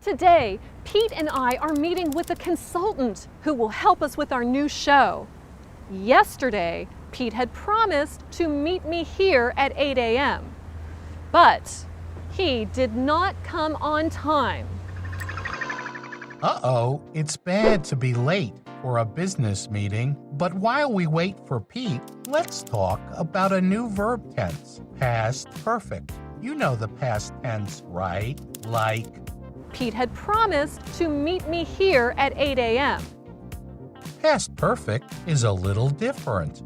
Today, Pete and I are meeting with a consultant who will help us with our new show. Yesterday, Pete had promised to meet me here at 8 a.m., but he did not come on time. Uh-oh, it's bad to be late for a business meeting, but while we wait for Pete, let's talk about a new verb tense, past perfect. You know the past tense, right? Like, Pete had promised to meet me here at 8 a.m. past perfect is a little different.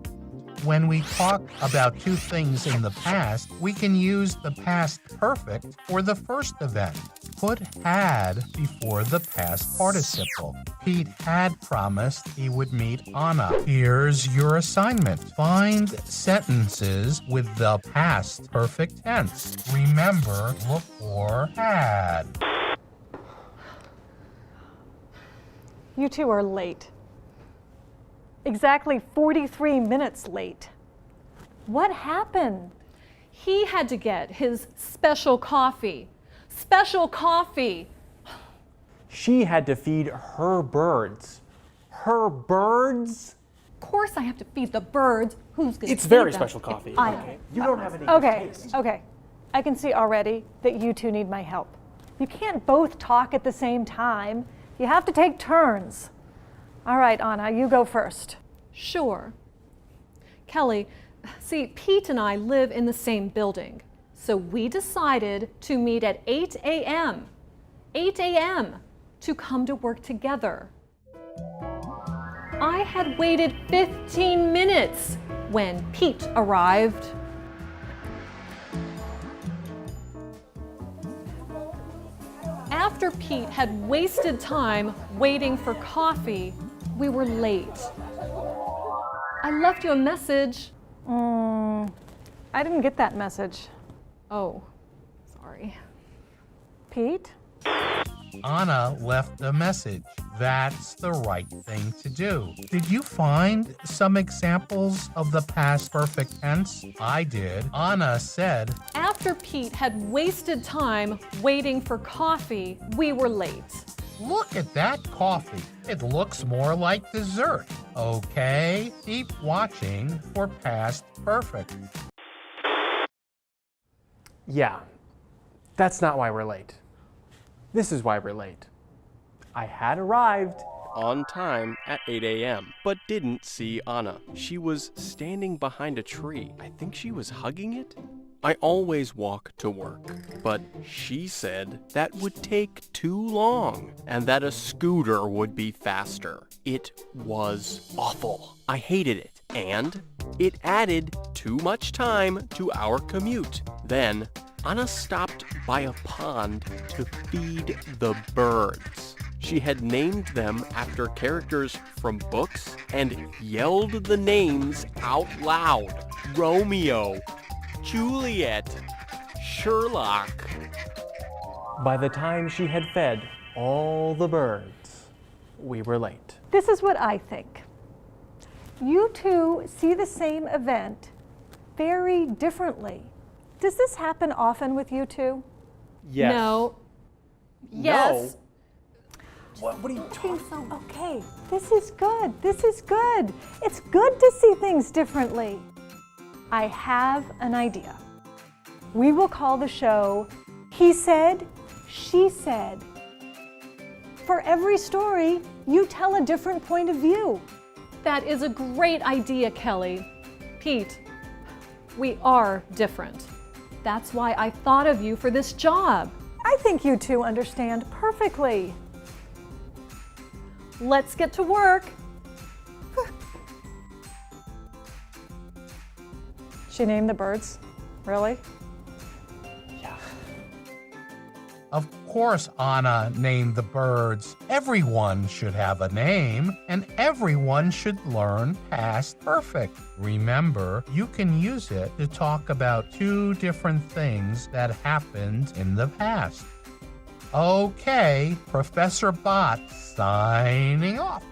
When we talk about two things in the past, we can use the past perfect for the first event. Put had before the past participle. Pete had promised he would meet Anna. Here's your assignment. Find sentences with the past perfect tense. Remember, look for had. You two are late. Exactly 43 minutes late. What happened? He had to get his special coffee. Special coffee. She had to feed her birds. Her birds? Of course I have to feed the birds. Who's going to It's very them? special coffee. I- Okay. You don't have any Okay, taste. okay. I can see already that you two need my help. You can't both talk at the same time. You have to take turns. All right, Anna, you go first. Sure. Kelly, see, Pete and I live in the same building, so we decided to meet at 8 a.m. 8 a.m. to come to work together. I had waited 15 minutes when Pete arrived. After Pete had wasted time waiting for coffee, we were late. I left you a message. I didn't get that message. Oh, sorry. Pete? Anna left a message. That's the right thing to do. Did you find some examples of the past perfect tense? I did. Anna said, After Pete had wasted time waiting for coffee, we were late. "Look at that coffee. It looks more like dessert." Okay, keep watching for past perfect. Yeah, that's not why we're late. This is why we're late. I had arrived on time at 8 a.m., but didn't see Anna. She was standing behind a tree. I think she was hugging it. I always walk to work, but she said that would take too long and that a scooter would be faster. It was awful. I hated it, and it added too much time to our commute. Then Anna stopped by a pond to feed the birds. She had named them after characters from books and yelled the names out loud. Romeo, Juliet, Sherlock. By the time she had fed all the birds, we were late. This is what I think. You two see the same event very differently. Does this happen often with you two? Yes. No. Yes. What are you talking So, okay, this is good. This is good. It's good to see things differently. I have an idea. We will call the show He Said, She Said. For every story, you tell a different point of view. That is a great idea, Kelly. Pete, we are different. That's why I thought of you for this job. I think you two understand perfectly. Let's get to work. She named the birds? Really? Yeah. Of course Anna named the birds. Everyone should have a name, and everyone should learn past perfect. Remember, you can use it to talk about two different things that happened in the past. Okay, Professor Bot signing off.